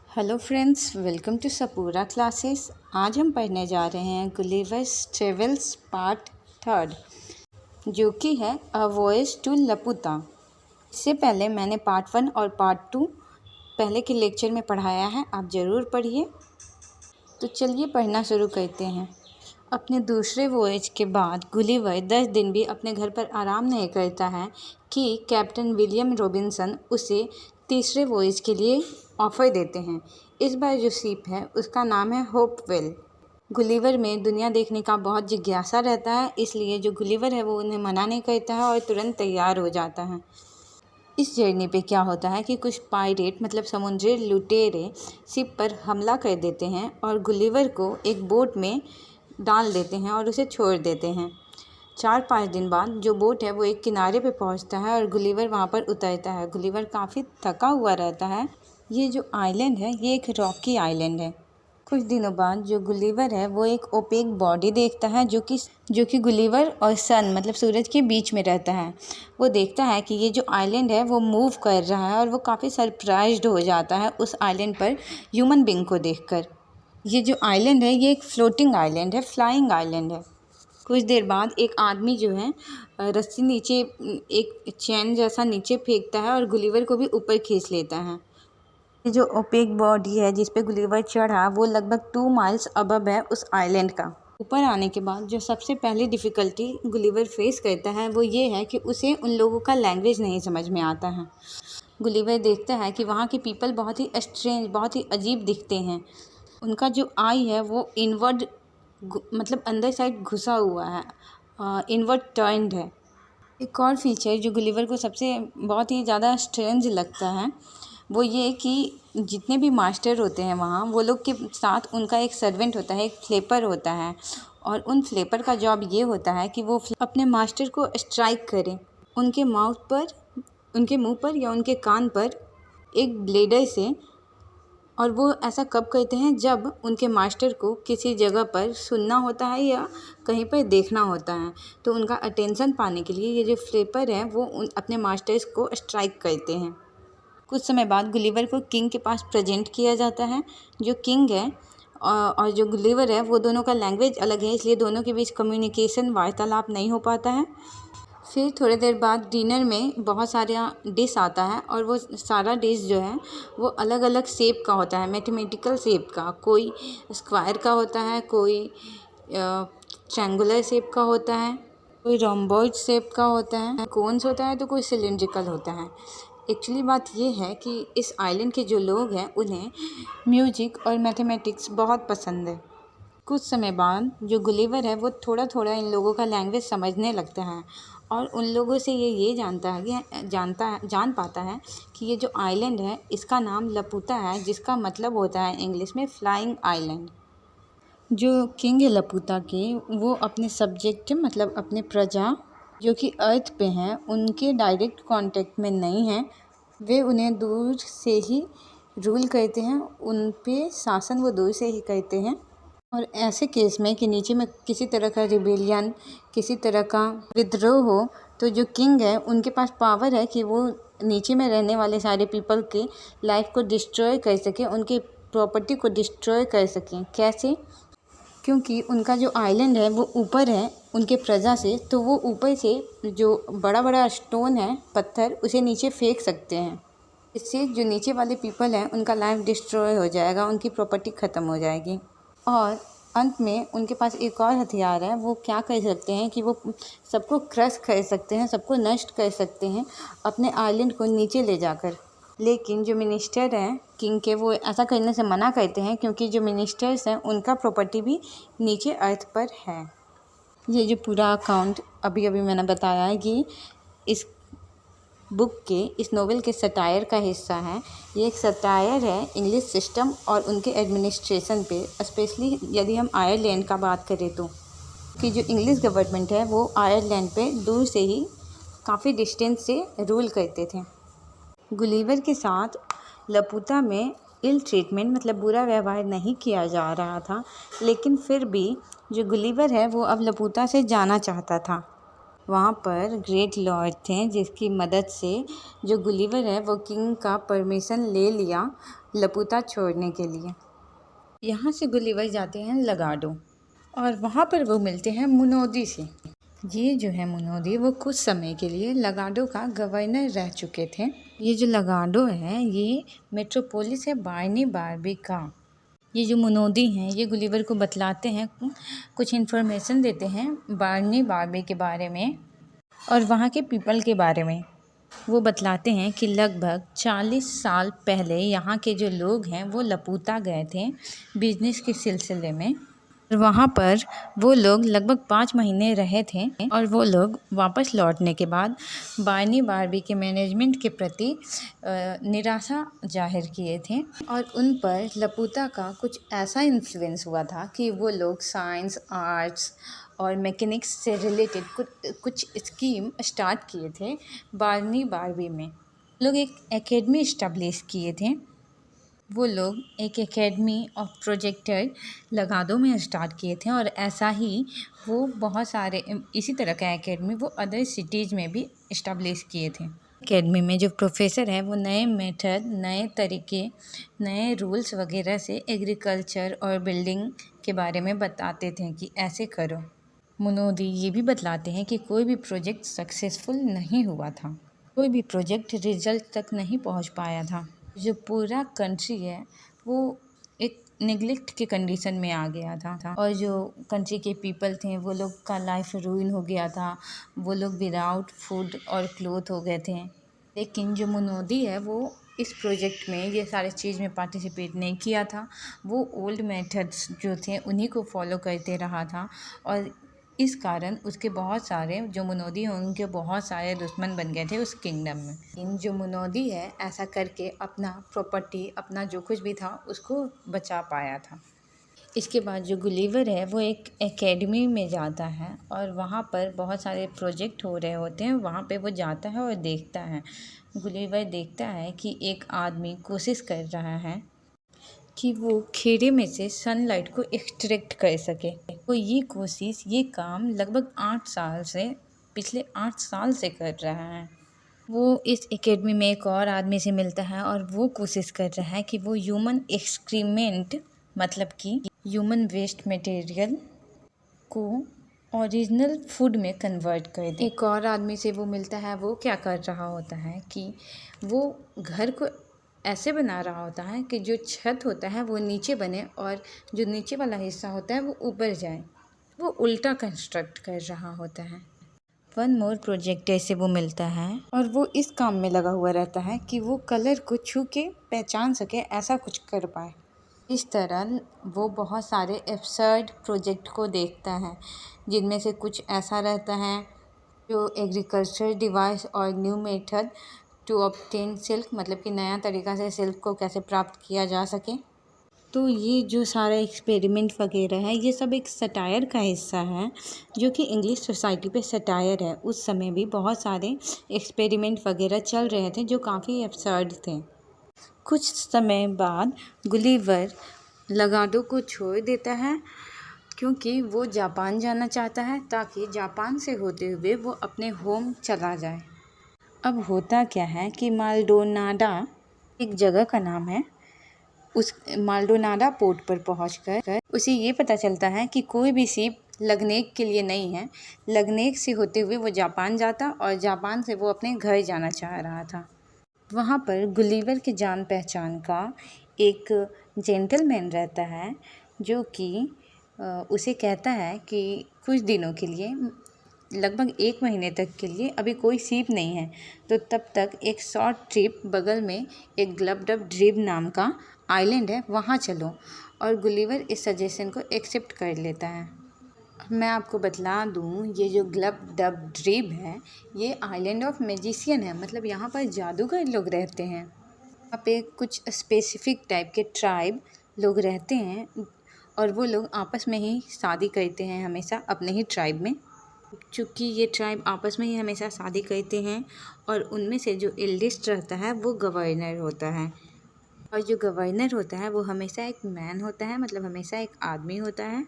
Hello friends, welcome to सपूरा classes. आज हम पढ़ने जा रहे हैं गुलिवर्स ट्रेवल्स पार्ट थर्ड, जो कि है अ वॉयज टू लपुता। इससे पहले मैंने पार्ट 1 और पार्ट 2 पहले के लेक्चर में पढ़ाया है, आप ज़रूर पढ़िए। तो चलिए पढ़ना शुरू करते हैं। अपने दूसरे वॉयज के बाद गुलिवर 10 दिन भी अपने घर पर आराम नहीं करता है कि कैप्टन विलियम रॉबिन्सन उसे तीसरे वॉयज के लिए ऑफ़र देते हैं। इस बार जो शिप है उसका नाम है होपवेल। गुलिवर में दुनिया देखने का बहुत जिज्ञासा रहता है, इसलिए जो गुलिवर है वो उन्हें मना नहीं करता है और तुरंत तैयार हो जाता है। इस जर्नी पे क्या होता है कि कुछ पायरेट मतलब समुद्री लुटेरे शिप पर हमला कर देते हैं और गुलिवर को एक बोट में डाल देते हैं और उसे छोड़ देते हैं। 4-5 दिन बाद जो बोट है वो एक किनारे पे पहुंचता है और गुलिवर वहां पर उतरता है। गुलिवर काफ़ी थका हुआ रहता है। ये जो आइलैंड है ये एक रॉकी आइलैंड है। कुछ दिनों बाद जो गुलिवर है वो एक ओपेक बॉडी देखता है जो कि गुलिवर और सन मतलब सूरज के बीच में रहता है। वो देखता है कि ये जो आइलैंड है वो मूव कर रहा है और वो काफ़ी सरप्राइज्ड हो जाता है उस आइलैंड पर ह्यूमन बीइंग को देखकर। ये जो आइलैंड है ये एक फ्लोटिंग आइलैंड है, फ्लाइंग आइलैंड है। कुछ देर बाद एक आदमी जो है रस्सी नीचे एक चैन जैसा नीचे फेंकता है और गुलिवर को भी ऊपर खींच लेता है। ये जो ओपेक बॉडी है जिस पे गुलिवर चढ़ा वो लगभग 2 माइल्स अबव है उस आइलैंड का। ऊपर आने के बाद जो सबसे पहली डिफ़िकल्टी गुलिवर फेस करता है वो ये है कि उसे उन लोगों का लैंग्वेज नहीं समझ में आता है। गुलिवर देखता है कि वहाँ के पीपल बहुत ही स्ट्रेंज, बहुत ही अजीब दिखते हैं। उनका जो आई है वो इनवर्ड मतलब अंदर साइड घुसा हुआ है, इनवर्ड टर्न्ड है। एक और फीचर जो गुलिवर को सबसे बहुत ही ज़्यादा स्ट्रेंज लगता है वो ये कि जितने भी मास्टर होते हैं वहाँ वो लोग के साथ उनका एक सर्वेंट होता है, एक फ्लेपर होता है। और उन फ्लेपर का जॉब ये होता है कि वो अपने मास्टर को स्ट्राइक करें उनके उनके मुंह पर या उनके कान पर एक ब्लेडर से। और वो ऐसा कब करते हैं जब उनके मास्टर को किसी जगह पर सुनना होता है या कहीं पर देखना होता है। तो उनका अटेंशन पाने के लिए ये जो फ्लेपर हैं वो अपने मास्टर्स को स्ट्राइक करते हैं। कुछ समय बाद गुलिवर को किंग के पास प्रेजेंट किया जाता है। जो किंग है और जो गुलिवर है वो दोनों का लैंग्वेज अलग है, इसलिए दोनों के बीच कम्युनिकेशन वार्तालाप नहीं हो पाता है। फिर थोड़ी देर बाद डिनर में बहुत सारा डिश आता है और वो सारा डिश जो है वो अलग अलग शेप का होता है, मैथमेटिकल शेप का। कोई स्क्वायर का होता है, कोई ट्रायंगुलर शेप का होता है, कोई रोम्बॉइड शेप का होता है, कोन्स होता है, तो कोई सिलिंड्रिकल होता है। एक्चुअली बात ये है कि इस आइलैंड के जो लोग हैं उन्हें म्यूजिक और मैथमेटिक्स बहुत पसंद है। कुछ समय बाद जो गुलिवर है वो थोड़ा थोड़ा इन लोगों का लैंग्वेज समझने लगता है और उन लोगों से ये जान पाता है कि ये जो आइलैंड है इसका नाम लपुता है, जिसका मतलब होता है इंग्लिश में फ्लाइंग आइलैंड। जो किंग है लपुता के वो अपने सब्जेक्ट मतलब अपने प्रजा जो कि अर्थ पे हैं उनके डायरेक्ट कांटेक्ट में नहीं हैं। वे उन्हें दूर से ही रूल करते हैं, उन पे शासन वो दूर से ही करते हैं। और ऐसे केस में कि नीचे में किसी तरह का रिबेलियन, किसी तरह का विद्रोह हो तो जो किंग है उनके पास पावर है कि वो नीचे में रहने वाले सारे पीपल के लाइफ को डिस्ट्रॉय कर सकें, उनकी प्रॉपर्टी को डिस्ट्रॉय कर सकें। कैसे? क्योंकि उनका जो आइलैंड है वो ऊपर है उनके प्रजा से, तो वो ऊपर से जो बड़ा बड़ा स्टोन है, पत्थर, उसे नीचे फेंक सकते हैं। इससे जो नीचे वाले पीपल हैं उनका लाइफ डिस्ट्रॉय हो जाएगा, उनकी प्रॉपर्टी ख़त्म हो जाएगी। और अंत में उनके पास एक और हथियार है, वो क्या कर सकते हैं कि वो सबको क्रश कर सकते हैं, सबको नष्ट कर सकते हैं अपने आइलैंड को नीचे ले जाकर। लेकिन जो मिनिस्टर हैं किंग के वो ऐसा करने से मना करते हैं क्योंकि जो मिनिस्टर्स हैं उनका प्रॉपर्टी भी नीचे अर्थ पर है। ये जो पूरा अकाउंट अभी अभी मैंने बताया है कि इस इस नोवेल के सटायर का हिस्सा है। ये एक सटायर है इंग्लिश सिस्टम और उनके एडमिनिस्ट्रेशन पे, स्पेशली यदि हम आयरलैंड का बात करें तो कि जो इंग्लिश गवर्नमेंट है वो आयरलैंड पे दूर से ही काफ़ी डिस्टेंस से रूल करते थे। गुलिवर के साथ लपुता में इल ट्रीटमेंट मतलब बुरा व्यवहार नहीं किया जा रहा था, लेकिन फिर भी जो गुलिवर है वो अब लपुता से जाना चाहता था। वहाँ पर ग्रेट लॉर्ड थे जिसकी मदद से जो गुलिवर है वो किंग का परमिशन ले लिया लपुता छोड़ने के लिए। यहाँ से गुलिवर जाते हैं लगाडो और वहाँ पर वो मिलते हैं मुनोदी से। ये जो है मुनोदी वो कुछ समय के लिए लगाडो का गवर्नर रह चुके थे। ये जो लगाडो है ये मेट्रोपोलिस है बार्नी बार्बी का। ये जो मुनोदी हैं ये गुलिवर को बतलाते हैं, कुछ इन्फॉर्मेशन देते हैं बार्नी बार्बी के बारे में और वहाँ के पीपल के बारे में। वो बतलाते हैं कि लगभग 40 साल पहले यहाँ के जो लोग हैं वो लपूता गए थे बिजनेस के सिलसिले में। वहाँ पर वो लोग लगभग 5 महीने रहे थे और वो लोग वापस लौटने के बाद बार्नी बार्बी के मैनेजमेंट के प्रति निराशा जाहिर किए थे और उन पर लपूता का कुछ ऐसा इन्फ्लुएंस हुआ था कि वो लोग साइंस, आर्ट्स और मैकेनिक्स से रिलेटेड कुछ स्कीम स्टार्ट किए थे बार्नी बार्बी में। लोग एक एकेडमी इस्टेब्लिश किए थे। वो लोग एक एकेडमी ऑफ प्रोजेक्टर लगाडो में स्टार्ट किए थे और ऐसा ही वो बहुत सारे इसी तरह का एकेडमी वो अदर सिटीज़ में भी इस्टेब्लिश किए थे। एकेडमी में जो प्रोफेसर हैं वो नए मेथड, नए तरीके, नए रूल्स वगैरह से एग्रीकल्चर और बिल्डिंग के बारे में बताते थे कि ऐसे करो। मुनोदी ये भी बतलाते हैं कि कोई भी प्रोजेक्ट सक्सेसफुल नहीं हुआ था, कोई भी प्रोजेक्ट रिजल्ट तक नहीं पहुंच पाया था। जो पूरा कंट्री है वो एक नेग्लेक्ट के कंडीशन में आ गया था और जो कंट्री के पीपल थे वो लोग का लाइफ रूइन हो गया था। वो लोग विदाउट फूड और क्लोथ हो गए थे। लेकिन जो मुनोदी है वो इस प्रोजेक्ट में ये सारे चीज़ में पार्टिसिपेट नहीं किया था। वो ओल्ड मेथड्स जो थे उन्हीं को फॉलो करते रहा था और इस कारण उसके बहुत सारे जो मुनोदी हैं उनके बहुत सारे दुश्मन बन गए थे उस किंगडम में। इन जो मुनोदी है ऐसा करके अपना प्रॉपर्टी, अपना जो कुछ भी था उसको बचा पाया था। इसके बाद जो गुलिवर है वो एक एकेडमी में जाता है और वहाँ पर बहुत सारे प्रोजेक्ट हो रहे होते हैं। वहाँ पे वो जाता है और देखता है। गुलिवर देखता है कि एक आदमी कोशिश कर रहा है कि वो खीरे में से सनलाइट को एक्सट्रैक्ट कर सके। तो ये कोशिश, ये काम लगभग 8 साल से कर रहा है। वो इस एकेडमी में एक और आदमी से मिलता है और वो कोशिश कर रहा है कि वो ह्यूमन एक्सक्रीमेंट मतलब कि ह्यूमन वेस्ट मटेरियल को ओरिजिनल फूड में कन्वर्ट कर दे। एक और आदमी से वो मिलता है, वो क्या कर रहा होता है कि वो घर को ऐसे बना रहा होता है कि जो छत होता है वो नीचे बने और जो नीचे वाला हिस्सा होता है वो ऊपर जाए। वो उल्टा कंस्ट्रक्ट कर रहा होता है। वन मोर प्रोजेक्टर से वो मिलता है और वो इस काम में लगा हुआ रहता है कि वो कलर को छू के पहचान सके, ऐसा कुछ कर पाए। इस तरह वो बहुत सारे एब्सर्ड प्रोजेक्ट को देखता है जिनमें से कुछ ऐसा रहता है जो एग्रीकल्चर डिवाइस और new method to obtain silk, मतलब कि नया तरीका से सिल्क को कैसे प्राप्त किया जा सके। तो ये जो सारा एक्सपेरिमेंट वगैरह है ये सब एक सटायर का हिस्सा है जो कि इंग्लिश सोसाइटी पे सटायर है। उस समय भी बहुत सारे एक्सपेरिमेंट वगैरह चल रहे थे जो काफ़ी एब्सर्ड थे। कुछ समय बाद गुलिवर लगाडो को छोड़ देता है क्योंकि वो जापान जाना चाहता है ताकि जापान से होते हुए वो अपने होम चला जाए। अब होता क्या है कि माल्डोनाडा एक जगह का नाम है। उस माल्डोनाडा पोर्ट पर पहुंचकर उसे ये पता चलता है कि कोई भी शिप लगनेक के लिए नहीं है। लगनेक से होते हुए वो जापान जाता और जापान से वो अपने घर जाना चाह रहा था। वहाँ पर गुलिवर के जान पहचान का एक जेंटलमैन रहता है जो कि उसे कहता है कि कुछ दिनों के लिए, लगभग 1 महीने तक के लिए अभी कोई शिप नहीं है, तो तब तक एक शॉर्ट ट्रिप बगल में एक ग्लबडब ड्रीब नाम का आइलैंड है, वहाँ चलो। और गुलिवर इस सजेशन को एक्सेप्ट कर लेता है। मैं आपको बतला दूँ, ये जो ग्लबडब ड्रीब है ये आइलैंड ऑफ मैजिशियन है, मतलब यहाँ पर जादूगर लोग रहते हैं। यहाँ पे कुछ स्पेसिफिक टाइप के ट्राइब लोग रहते हैं और वो लोग आपस में ही शादी करते हैं हमेशा अपने ही ट्राइब में। चूँकि ये ट्राइब आपस में ही हमेशा शादी करते हैं और उनमें से जो एल्डेस्ट रहता है वो गवर्नर होता है। और जो गवर्नर होता है वो हमेशा एक मैन होता है, मतलब हमेशा एक आदमी होता है।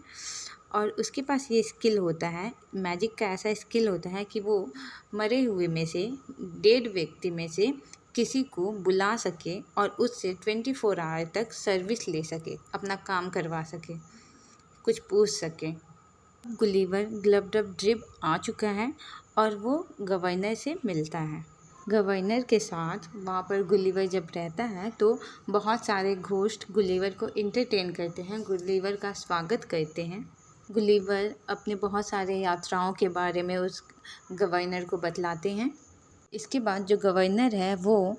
और उसके पास ये स्किल होता है, मैजिक का ऐसा स्किल होता है कि वो मरे हुए में से, डेड व्यक्ति में से किसी को बुला सके और उससे 24 आवर तक सर्विस ले सके, अपना काम करवा सके, कुछ पूछ सके। गुलिवर ग्लबड्रब ड्रिब आ चुका है और वो गवर्नर से मिलता है। गवर्नर के साथ वहाँ पर गुलिवर जब रहता है तो बहुत सारे घोस्ट गुलिवर को इंटरटेन करते हैं, गुलिवर का स्वागत करते हैं। गुलिवर अपने बहुत सारे यात्राओं के बारे में उस गवर्नर को बतलाते हैं। इसके बाद जो गवर्नर है वो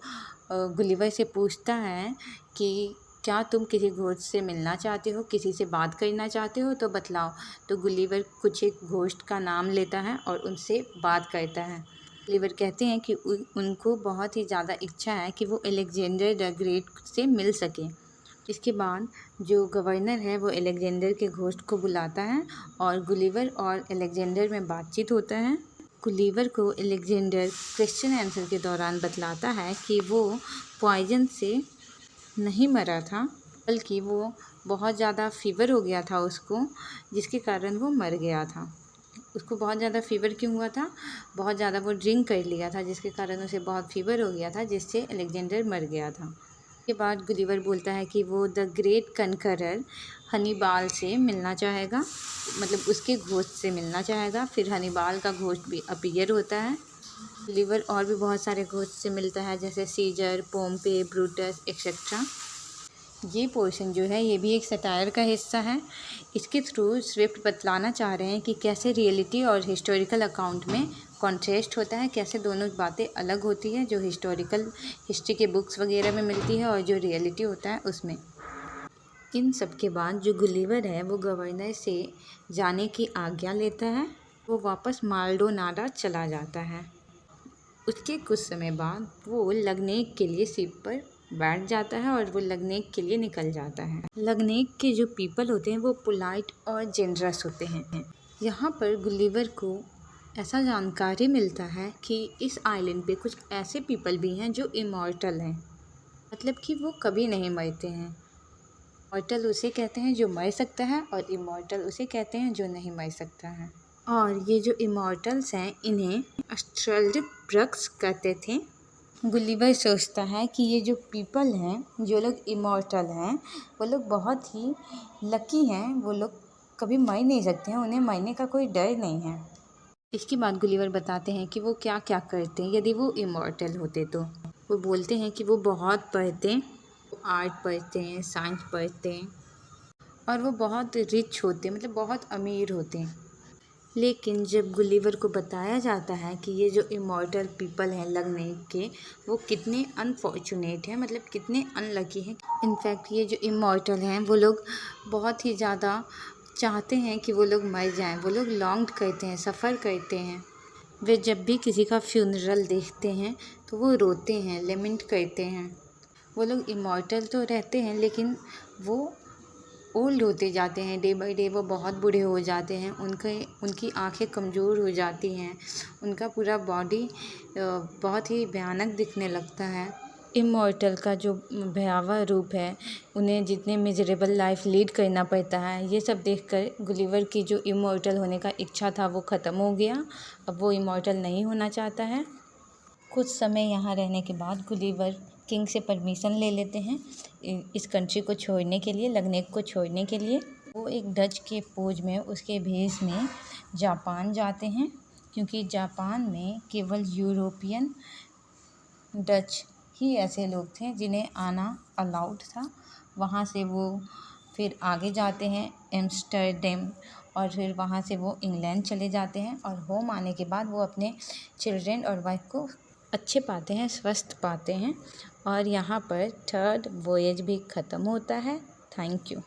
गुलिवर से पूछता है कि क्या तुम किसी घोस्ट से मिलना चाहते हो, किसी से बात करना चाहते हो तो बतलाओ। तो गुलिवर कुछ एक घोस्ट का नाम लेता है और उनसे बात करता है। गुलिवर कहते हैं कि उनको बहुत ही ज़्यादा इच्छा है कि वो अलेक्जेंडर द ग्रेट से मिल सके। इसके बाद जो गवर्नर है वो अलेक्जेंडर के घोस्ट को बुलाता है और गुलिवर और अलेक्जेंडर में बातचीत होता है। गुलिवर को अलेक्जेंडर क्वेश्चन आंसर के दौरान बतलाता है कि वो पॉइजन से नहीं मरा था, बल्कि वो बहुत ज़्यादा फीवर हो गया था उसको, जिसके कारण वो मर गया था। उसको बहुत ज़्यादा फ़ीवर क्यों हुआ था? बहुत ज़्यादा वो ड्रिंक कर लिया था, जिसके कारण उसे बहुत फ़ीवर हो गया था, जिससे अलेक्जेंडर मर गया था। उसके बाद गुलिवर बोलता है कि वो द ग्रेट कनकरर हनीबाल से मिलना चाहेगा, मतलब उसके घोस्ट से मिलना चाहेगा। फिर हनीबाल का घोस्ट भी अपीयर होता है। गुलिवर और भी बहुत सारे घोस्ट से मिलता है, जैसे सीजर, पोम्पे, ब्रूटस एक्सेट्रा। ये पोर्शन जो है ये भी एक सटायर का हिस्सा है। इसके थ्रू स्विफ्ट बतलाना चाह रहे हैं कि कैसे रियलिटी और हिस्टोरिकल अकाउंट में कॉन्ट्रास्ट होता है, कैसे दोनों बातें अलग होती है, जो हिस्ट्री के बुक्स वगैरह में मिलती है और जो रियलिटी होता है उसमें। इन सब के बाद जो गुलिवर है वो गवर्नर से जाने की आज्ञा लेता है। वो वापस माल्डोनाडा चला जाता है। उसके कुछ समय बाद वो लगनेक के लिए शिप पर बैठ जाता है और वो लगनेक के लिए निकल जाता है। लगनेक के जो पीपल होते हैं वो पोलाइट और जेनरस होते हैं। यहाँ पर गुलिवर को ऐसा जानकारी मिलता है कि इस आइलैंड पे कुछ ऐसे पीपल भी हैं जो इमॉर्टल हैं, मतलब कि वो कभी नहीं मरते हैं। इमॉर्टल उसे कहते हैं जो मर सकता है और इमॉर्टल उसे कहते हैं जो नहीं मर सकता है। और ये जो इमॉर्टल्स हैं इन्हें अस्ट्रल्ड ब्रक्स कहते थे। गुलिवर सोचता है कि ये जो पीपल हैं, जो लोग इमॉर्टल हैं, वो लोग बहुत ही लकी हैं, वो लोग कभी मर नहीं सकते हैं, उन्हें मरने का कोई डर नहीं है। इसके बाद गुलिवर बताते हैं कि वो क्या क्या करते हैं यदि वो इमॉर्टल होते तो। वो बोलते हैं कि वो बहुत पढ़ते हैं, आर्ट पढ़ते हैं, साइंस पढ़ते हैं और वो बहुत रिच होते हैं, मतलब बहुत अमीर होते हैं। लेकिन जब गुलिवर को बताया जाता है कि ये जो इमॉर्टल पीपल हैं लगनेक के, वो कितने अनफॉर्चुनेट हैं, मतलब कितने अनलकी हैं। इनफैक्ट ये जो इमॉर्टल हैं वो लोग बहुत ही ज़्यादा चाहते हैं कि वो लोग मर जाएं, वो लोग लॉन्ग करते हैं, सफ़र करते हैं। वे जब भी किसी का फ्यूनरल देखते हैं तो वो रोते हैं, लेमेंट करते हैं। वो लोग इमॉर्टल तो रहते हैं लेकिन वो ओल्ड होते जाते हैं, डे बाय डे वो बहुत बूढ़े हो जाते हैं, उनकी आंखें कमज़ोर हो जाती हैं, उनका पूरा बॉडी बहुत ही भयानक दिखने लगता है। इमॉर्टल का जो भयावह रूप है, उन्हें जितने मिजरेबल लाइफ लीड करना पड़ता है, ये सब देखकर गुलिवर की जो इमॉर्टल होने का इच्छा था वो ख़त्म हो गया। अब वो इमॉर्टल नहीं होना चाहता है। कुछ समय यहाँ रहने के बाद गुलिवर किंग से परमिशन ले लेते हैं इस कंट्री को छोड़ने के लिए, लगनेक को छोड़ने के लिए। वो एक डच के पोज में, उसके भेष में जापान जाते हैं, क्योंकि जापान में केवल यूरोपियन डच ही ऐसे लोग थे जिन्हें आना अलाउड था। वहाँ से वो फिर आगे जाते हैं एम्स्टर्डम, और फिर वहाँ से वो इंग्लैंड चले जाते हैं और होम आने के बाद वो अपने चिल्ड्रन और वाइफ को अच्छे पाते हैं, स्वस्थ पाते हैं। और यहाँ पर थर्ड वॉयज भी ख़त्म होता है। Thank you.